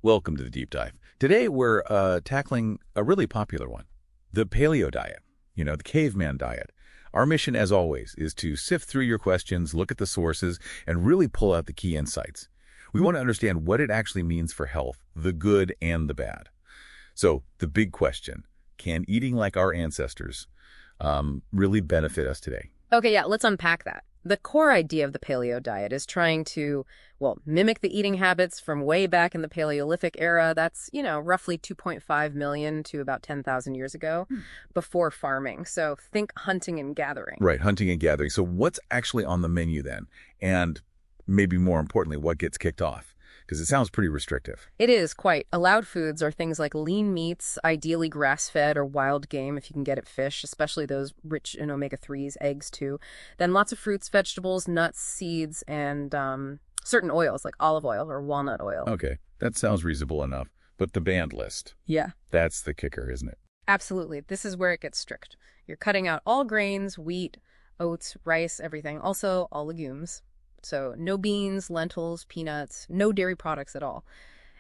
Welcome to the Deep Dive. Today we're tackling a really popular one, the paleo diet, the caveman diet. Our mission, as always, is to sift through your questions, look at the sources, and really pull out the key insights. We want to understand what it actually means for health, the good and the bad. So, the big question, can eating like our ancestors really benefit us today? Okay, yeah, let's unpack that. The core idea of the paleo diet is trying to, mimic the eating habits from way back in the Paleolithic era. That's, roughly 2.5 million to about 10,000 years ago before farming. So think hunting and gathering. Right, hunting and gathering. So what's actually on the menu then? And maybe more importantly, what gets kicked off? Because it sounds pretty restrictive. It is quite. Allowed foods are things like lean meats, ideally grass-fed or wild game if you can get it, fish, especially those rich in omega-3s, eggs too. Then lots of fruits, vegetables, nuts, seeds, and certain oils like olive oil or walnut oil. Okay, that sounds reasonable enough. But the banned list. Yeah. That's the kicker, isn't it? Absolutely. This is where it gets strict. You're cutting out all grains, wheat, oats, rice, everything. Also all legumes. So no beans, lentils, peanuts, no dairy products at all.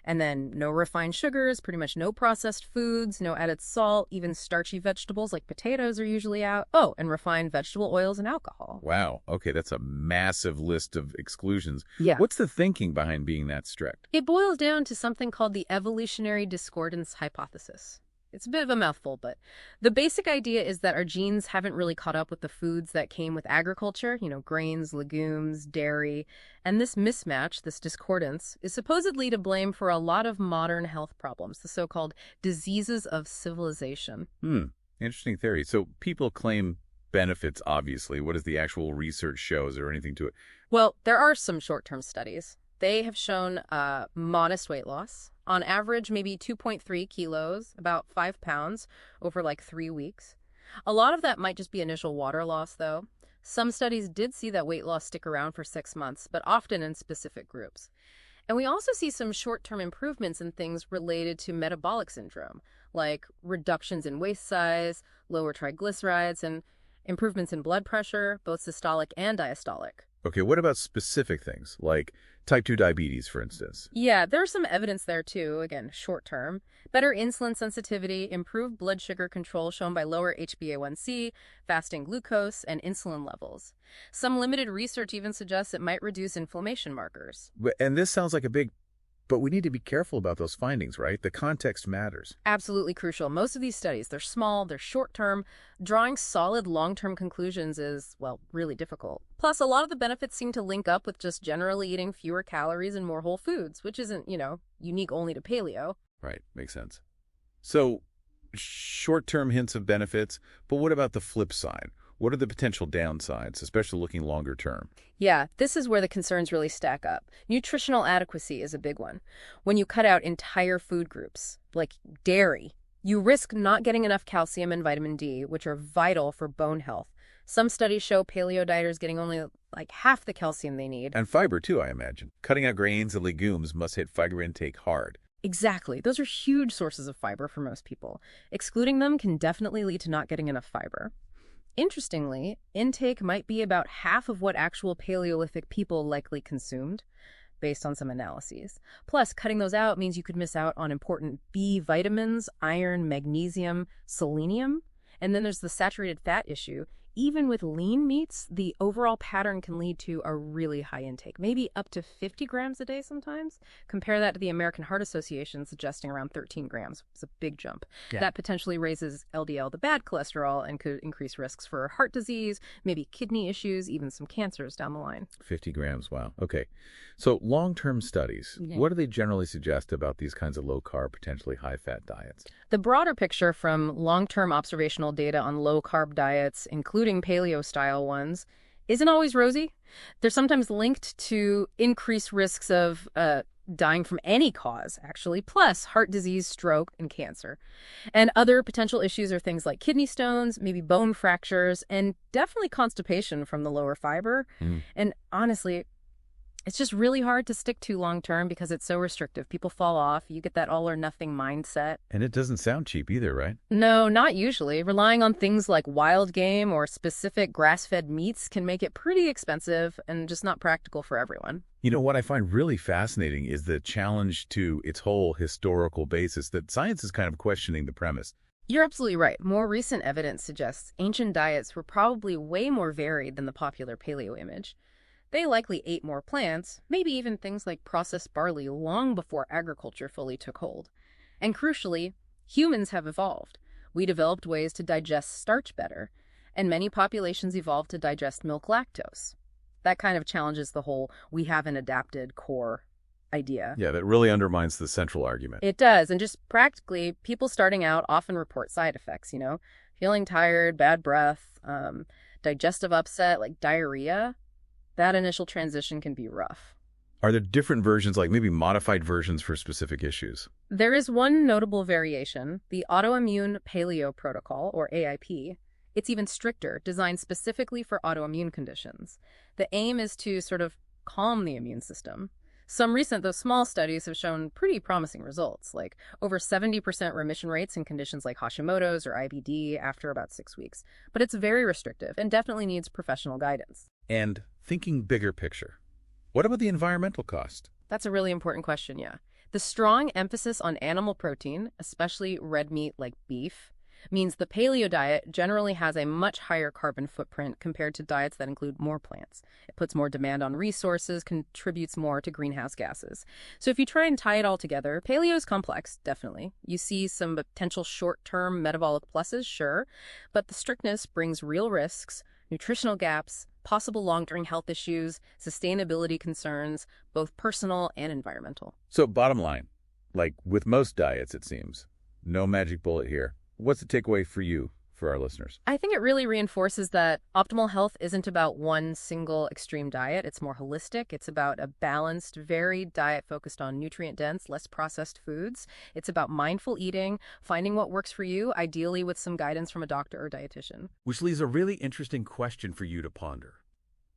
And then no refined sugars, pretty much no processed foods, no added salt, even starchy vegetables like potatoes are usually out. Oh, and refined vegetable oils and alcohol. Wow. Okay, that's a massive list of exclusions. Yeah. What's the thinking behind being that strict? It boils down to something called the evolutionary discordance hypothesis. It's a bit of a mouthful, but the basic idea is that our genes haven't really caught up with the foods that came with agriculture, grains, legumes, dairy. And this mismatch, this discordance, is supposedly to blame for a lot of modern health problems, the so-called diseases of civilization. Interesting theory. So people claim benefits, obviously. What does the actual research show? Is there anything to it? Well, there are some short-term studies. They have shown modest weight loss. On average, maybe 2.3 kilos, about 5 pounds, over like 3 weeks. A lot of that might just be initial water loss, though. Some studies did see that weight loss stick around for 6 months, but often in specific groups. And we also see some short-term improvements in things related to metabolic syndrome, like reductions in waist size, lower triglycerides, and improvements in blood pressure, both systolic and diastolic. Okay, what about specific things, like type 2 diabetes, for instance? Yeah, there's some evidence there too, again, short term. Better insulin sensitivity, improved blood sugar control shown by lower HbA1c, fasting glucose, and insulin levels. Some limited research even suggests it might reduce inflammation markers. And this sounds like but we need to be careful about those findings, right? The context matters. Absolutely crucial. Most of these studies, they're small, they're short-term. Drawing solid long-term conclusions is, really difficult. Plus, a lot of the benefits seem to link up with just generally eating fewer calories and more whole foods, which isn't, unique only to paleo. Right, makes sense. So, short-term hints of benefits, but what about the flip side? What are the potential downsides, especially looking longer term? Yeah, this is where the concerns really stack up. Nutritional adequacy is a big one. When you cut out entire food groups, like dairy, you risk not getting enough calcium and vitamin D, which are vital for bone health. Some studies show paleo dieters getting only like half the calcium they need. And fiber too, I imagine. Cutting out grains and legumes must hit fiber intake hard. Exactly. Those are huge sources of fiber for most people. Excluding them can definitely lead to not getting enough fiber. Interestingly, intake might be about half of what actual Paleolithic people likely consumed, based on some analyses. Plus, cutting those out means you could miss out on important B vitamins, iron, magnesium, selenium. And then there's the saturated fat issue. Even with lean meats, the overall pattern can lead to a really high intake, maybe up to 50 grams a day sometimes. Compare that to the American Heart Association suggesting around 13 grams. It's a big jump. Yeah. That potentially raises LDL, the bad cholesterol, and could increase risks for heart disease, maybe kidney issues, even some cancers down the line. 50 grams, wow. Okay. So long-term studies, what do they generally suggest about these kinds of low-carb, potentially high-fat diets? The broader picture from long-term observational data on low-carb diets, including paleo-style ones, isn't always rosy. They're sometimes linked to increased risks of dying from any cause, actually, plus heart disease, stroke, and cancer. And other potential issues are things like kidney stones, maybe bone fractures, and definitely constipation from the lower fiber. And honestly, It's just really hard to stick to long term because it's so restrictive. People fall off. You get that all or nothing mindset. And it doesn't sound cheap either, right? No, not usually. Relying on things like wild game or specific grass-fed meats can make it pretty expensive and just not practical for everyone. You know, what I find really fascinating is the challenge to its whole historical basis, that science is kind of questioning the premise. You're absolutely right. More recent evidence suggests ancient diets were probably way more varied than the popular paleo image. They likely ate more plants, maybe even things like processed barley, long before agriculture fully took hold. And crucially, humans have evolved. We developed ways to digest starch better, and many populations evolved to digest milk lactose. That kind of challenges the whole "we haven't adapted" core idea. Yeah, that really undermines the central argument. It does, and just practically, people starting out often report side effects, feeling tired, bad breath, digestive upset, like diarrhea. That initial transition can be rough. Are there different versions, like maybe modified versions for specific issues? There is one notable variation, the Autoimmune Paleo Protocol, or AIP. It's even stricter, designed specifically for autoimmune conditions. The aim is to sort of calm the immune system. Some recent, though small, studies have shown pretty promising results, like over 70% remission rates in conditions like Hashimoto's or IBD after about 6 weeks. But it's very restrictive and definitely needs professional guidance. And thinking bigger picture, what about the environmental cost? That's a really important question, yeah. The strong emphasis on animal protein, especially red meat like beef, means the paleo diet generally has a much higher carbon footprint compared to diets that include more plants. It puts more demand on resources, contributes more to greenhouse gases. So if you try and tie it all together, paleo is complex, definitely. You see some potential short-term metabolic pluses, sure, but the strictness brings real risks, nutritional gaps, possible long-term health issues, sustainability concerns, both personal and environmental. So bottom line, like with most diets, it seems, no magic bullet here. What's the takeaway for you, for our listeners? I think it really reinforces that optimal health isn't about one single extreme diet. It's more holistic. It's about a balanced, varied diet focused on nutrient-dense, less processed foods. It's about mindful eating, finding what works for you, ideally with some guidance from a doctor or dietitian. Which leaves a really interesting question for you to ponder.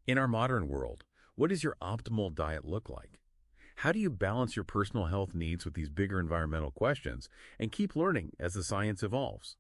In our modern world, what does your optimal diet look like? How do you balance your personal health needs with these bigger environmental questions and keep learning as the science evolves?